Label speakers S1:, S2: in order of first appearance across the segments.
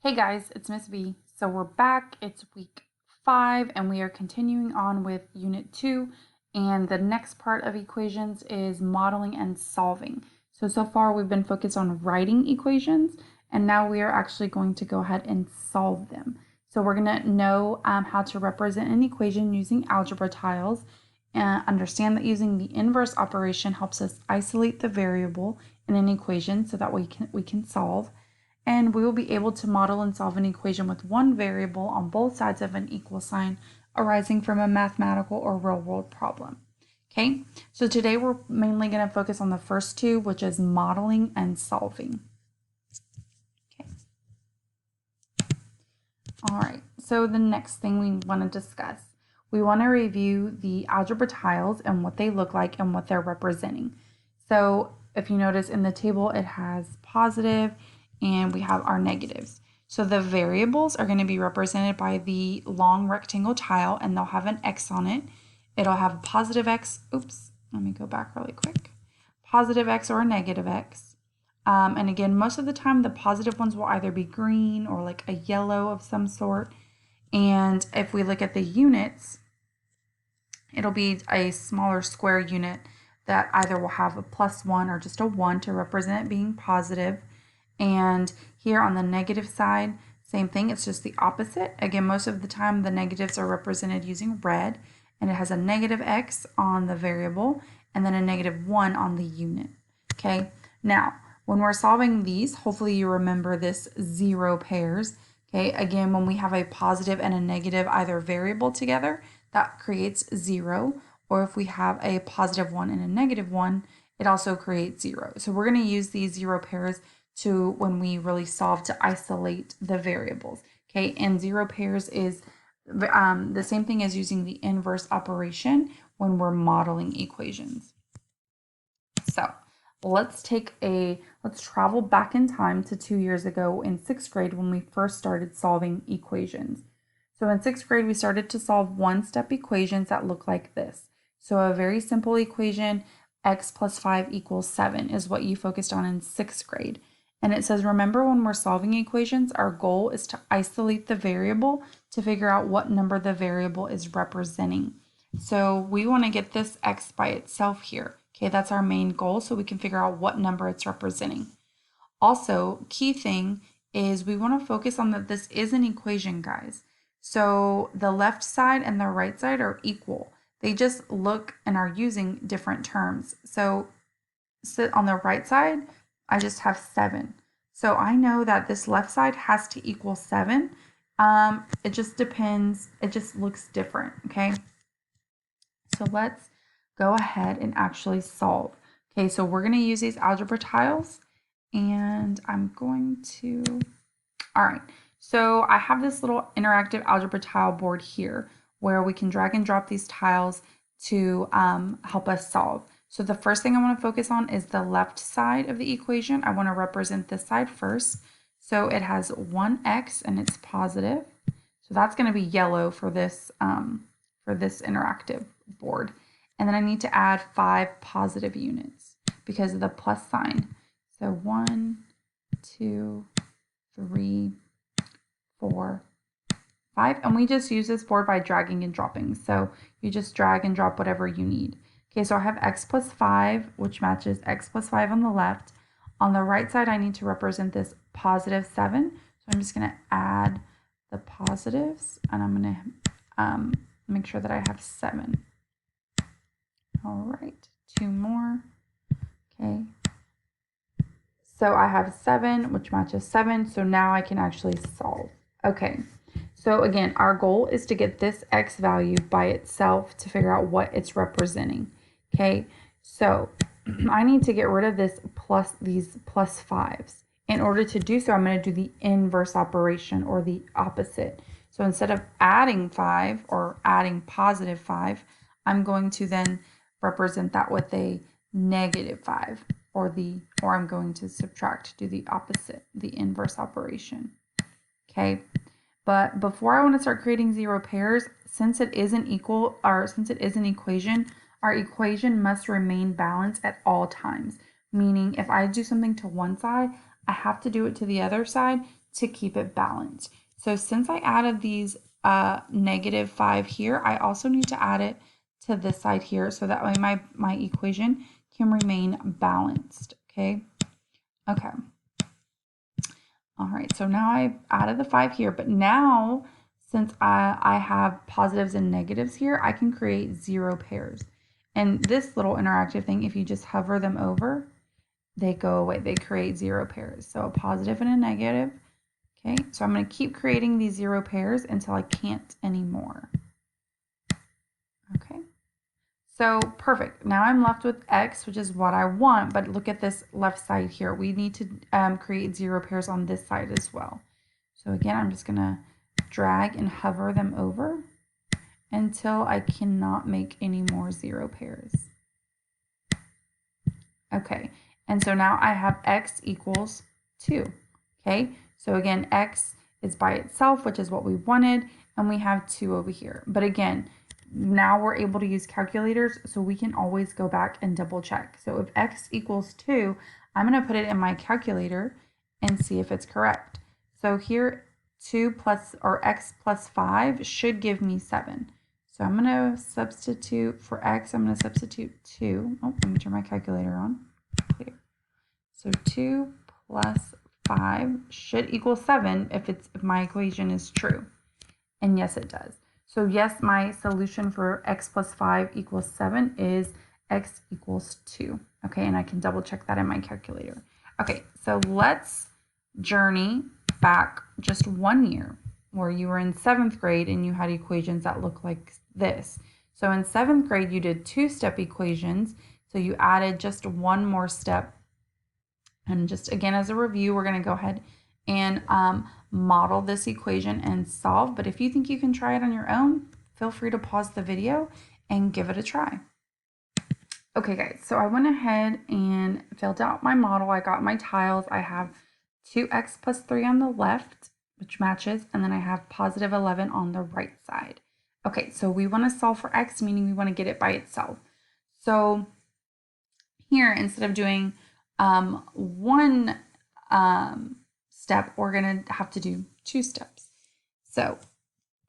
S1: Hey guys, it's Miss B. So we're back. It's week 5 and we are continuing on with unit 2, and the next part of equations is modeling and solving. So far we've been focused on writing equations, and now we are actually going to go ahead and solve them. So we're going to know how to represent an equation using algebra tiles, and understand that using the inverse operation helps us isolate the variable in an equation so that we can solve. And we will be able to model and solve an equation with one variable on both sides of an equal sign arising from a mathematical or real-world problem. Okay, so today we're mainly going to focus on the first two, which is modeling and solving. Okay. All right, so the next thing we want to discuss, we want to review the algebra tiles and what they look like and what they're representing. So if you notice in the table, it has positive and we have our negatives. So the variables are going to be represented by the long rectangle tile, and they'll have an X on it. It'll have a positive X. Oops, let me go back really quick. Positive X or a negative X. And again, most of the time the positive ones will either be green or like a yellow of some sort. And if we look at the units, it'll be a smaller square unit that either will have a +1 or just a 1 to represent it being positive. And here on the negative side, same thing, it's just the opposite. Again, most of the time the negatives are represented using red, and it has a negative X on the variable and then a -1 on the unit. Okay, now when we're solving these, hopefully you remember this zero pairs. Okay, again, when we have a positive and a negative either variable together, that creates 0, or if we have a +1 and a -1, it also creates 0. So we're going to use these zero pairs to when we really solve to isolate the variables. Okay, and zero pairs is the same thing as using the inverse operation when we're modeling equations. So let's travel back in time to 2 years ago in 6th grade when we first started solving equations. So in 6th grade, we started to solve one-step equations that look like this. So a very simple equation, x plus 5 equals 7 is what you focused on in 6th grade. And it says, remember when we're solving equations, our goal is to isolate the variable to figure out what number the variable is representing. So we want to get this x by itself here. Okay, that's our main goal, so we can figure out what number it's representing. Also, key thing is we want to focus on that this is an equation, guys. So the left side and the right side are equal. They just look and are using different terms. So on the right side, I just have 7. So I know that this left side has to equal 7. It just depends. It just looks different, okay? So let's go ahead and actually solve. Okay, so we're going to use these algebra tiles, and I'm going to, all right. So I have this little interactive algebra tile board here where we can drag and drop these tiles to help us solve. So the first thing I want to focus on is the left side of the equation. I want to represent this side first. So it has 1x and it's positive. So that's going to be yellow for this interactive board. And then I need to add 5 positive units because of the plus sign. So 1, 2, 3, 4, 5. And we just use this board by dragging and dropping. So you just drag and drop whatever you need. Okay, so I have x plus 5, which matches x plus 5 on the left. On the right side, I need to represent this positive 7. So I'm just going to add the positives, and I'm going to make sure that I have 7. All right, 2 more. Okay. So I have 7, which matches 7. So now I can actually solve. Okay. So again, our goal is to get this x value by itself to figure out what it's representing. Okay. So I need to get rid of these plus 5s. In order to do so, I'm going to do the inverse operation, or the opposite. So instead of adding 5 or adding positive 5, I'm going to then represent that with a -5, or I'm going to subtract, do the opposite, the inverse operation. Okay, but before I want to start creating zero pairs, since it is an equation, our equation must remain balanced at all times. Meaning if I do something to one side, I have to do it to the other side to keep it balanced. So since I added these -5 here, I also need to add it to this side here so that way my equation can remain balanced, okay? Okay. All right, so now I've added the 5 here, but now since I have positives and negatives here, I can create 0 pairs. And this little interactive thing, if you just hover them over, they go away. They create 0 pairs. So a positive and a negative. Okay, so I'm going to keep creating these 0 pairs until I can't anymore. Okay. So perfect. Now I'm left with X, which is what I want, but look at this left side here. We need to create 0 pairs on this side as well. So again, I'm just gonna drag and hover them over until I cannot make any more 0 pairs. Okay, and so now I have X equals 2. Okay, so again, X is by itself, which is what we wanted, and we have 2 over here. But again, now we're able to use calculators, so we can always go back and double check. So if X equals 2, I'm going to put it in my calculator and see if it's correct. So here, 2 plus, or X plus 5 should give me 7. So I'm going to substitute for X, I'm going to substitute 2. Oh, let me turn my calculator on. Here. So 2 plus 5 should equal 7 if my equation is true. And yes, it does. So yes, my solution for X plus 5 equals 7 is X equals 2. Okay, and I can double check that in my calculator. Okay, so let's journey back just 1 year where you were in 7th grade and you had equations that look like this. So in 7th grade, you did 2-step equations. So you added just 1 more step. And just again, as a review, we're going to go ahead and model this equation and solve. But if you think you can try it on your own, feel free to pause the video and give it a try. Okay, guys, so I went ahead and filled out my model. I got my tiles. I have 2x plus 3 on the left, which matches, and then I have positive 11 on the right side. Okay, so we want to solve for x, meaning we want to get it by itself. So here, instead of doing one step, we're going to have to do 2 steps. So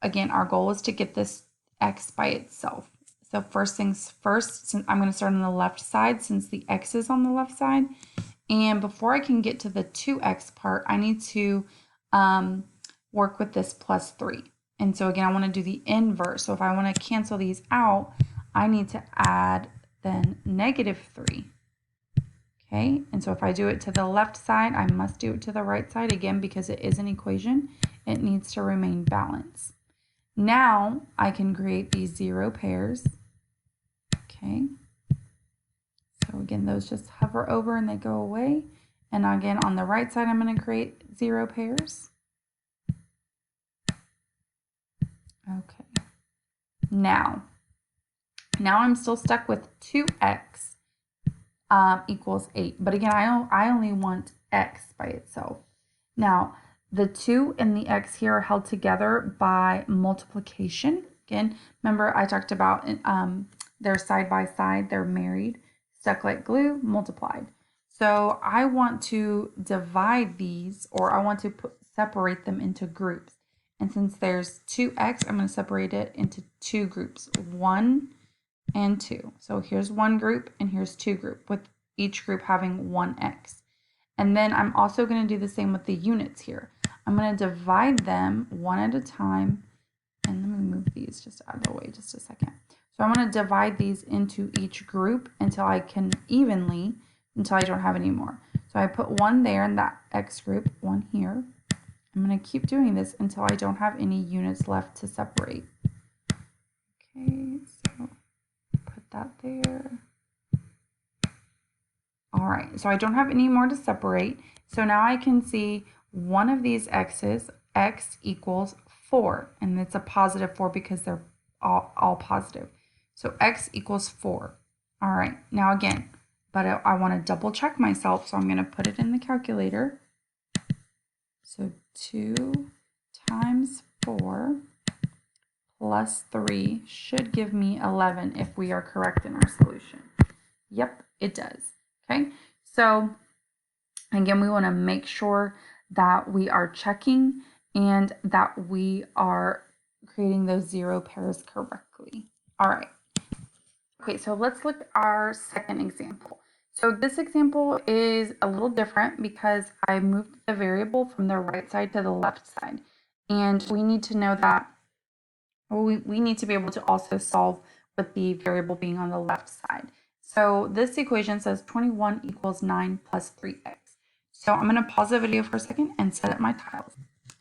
S1: again, our goal is to get this x by itself. So first things first, since I'm going to start on the left side since the x is on the left side. And before I can get to the 2x part, I need to work with this plus 3. And so again, I want to do the inverse. So if I want to cancel these out, I need to add then -3. Okay, and so if I do it to the left side, I must do it to the right side again because it is an equation. It needs to remain balanced. Now I can create these 0 pairs. Okay, so again, those just hover over and they go away. And again, on the right side, I'm going to create 0 pairs. Okay, now I'm still stuck with 2x equals 8. But again, I only want x by itself. Now, the 2 and the x here are held together by multiplication. Again, remember I talked about they're side by side, they're married, stuck like glue, multiplied. So I want to divide these, or I want to separate them into groups. And since there's 2x, I'm going to separate it into 2 groups, 1 and 2. So here's 1 group and here's 2 group, with each group having 1x. And then I'm also going to do the same with the units here. I'm going to divide them one at a time. And let me move these just out of the way just a second. So I'm going to divide these into each group until I can evenly, until I don't have any more. So I put 1 there in that x group, 1 here. I'm going to keep doing this until I don't have any units left to separate. Okay, so put that there. All right, so I don't have any more to separate. So now I can see one of these x's, x equals 4, and it's a positive 4 because they're all positive. So x equals 4. All right, now again, but I want to double check myself, so I'm going to put it in the calculator. So 2 times 4 plus 3 should give me 11 if we are correct in our solution. Yep, it does. Okay, so again, we want to make sure that we are checking and that we are creating those zero pairs correctly. All right. Okay, so let's look at our second example. So this example is a little different because I moved the variable from the right side to the left side. And we need to know that, or we need to be able to also solve with the variable being on the left side. So this equation says 21 equals 9 plus 3x. So I'm going to pause the video for a second and set up my tiles.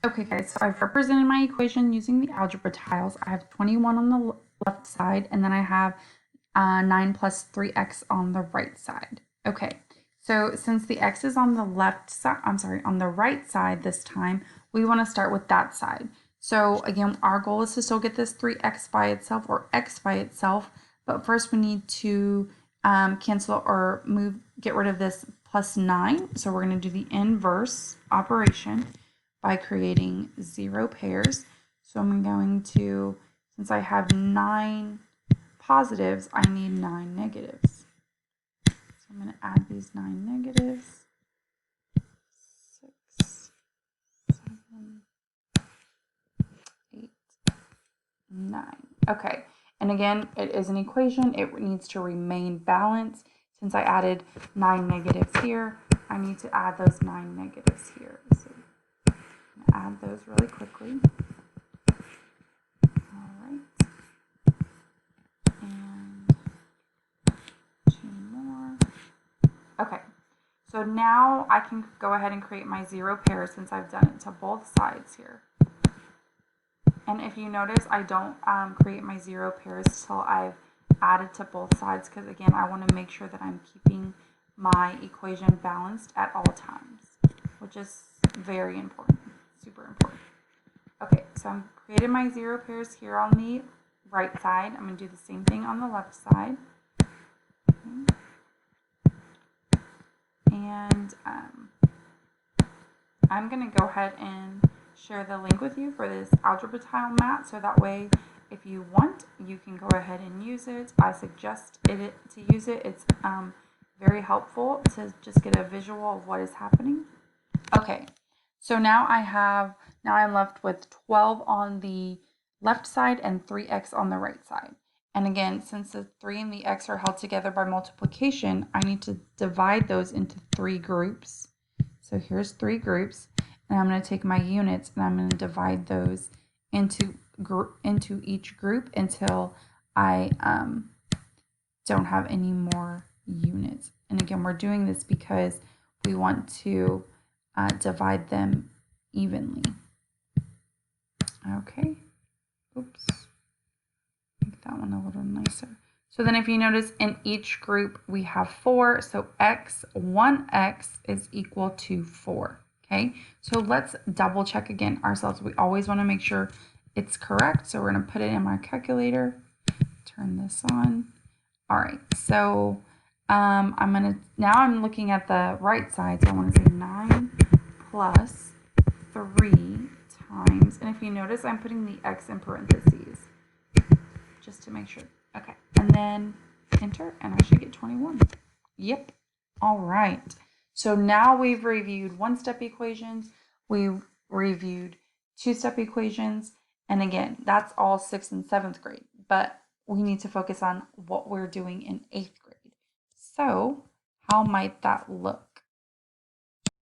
S1: Okay guys, so I've represented my equation using the algebra tiles. I have 21 on the left side, and then I have 9 plus 3x on the right side. Okay, so since the x is on the left side, on the right side this time, we want to start with that side. So again, our goal is to still get this 3x by itself or x by itself, but first we need to cancel or get rid of this plus 9. So we're going to do the inverse operation by creating 0 pairs. So I'm going to, since I have 9 positives, I need 9 negatives. So I'm going to add these 9 negatives. 6, 7, 8, 9. Okay, and again, it is an equation. It needs to remain balanced. Since I added 9 negatives here, I need to add those 9 negatives here. So I'm going to add those really quickly. All right. And 2 more. Okay, so now I can go ahead and create my 0 pairs since I've done it to both sides here. And if you notice, I don't create my 0 pairs till I've added to both sides, because again, I want to make sure that I'm keeping my equation balanced at all times, which is very important, super important. Okay, so I'm created my 0 pairs here on the right side. I'm going to do the same thing on the left side. And I'm going to go ahead and share the link with you for this algebra tile mat, so that way if you want, you can go ahead and use it. I suggest to use it. It's very helpful to just get a visual of what is happening. Okay, so now I'm left with 12 on the left side and 3x on the right side. And again, since the 3 and the x are held together by multiplication, I need to divide those into 3 groups. So here's 3 groups, and I'm going to take my units and I'm going to divide those into each group until I don't have any more units. And again, we're doing this because we want to divide them evenly. Okay. Oops. Make that one a little nicer. So then if you notice, in each group we have 4. So 1x is equal to 4. Okay. So let's double check again ourselves. We always want to make sure it's correct. So we're going to put it in my calculator. Turn this on. All right. So now I'm looking at the right side. So I want to say 9 plus 3 times, and if you notice, I'm putting the x in parentheses just to make sure. Okay, and then enter, and I should get 21. Yep. All right. So now we've reviewed one-step equations. We've reviewed two-step equations, and again, that's all 6th and 7th grade, but we need to focus on what we're doing in 8th grade. So how might that look?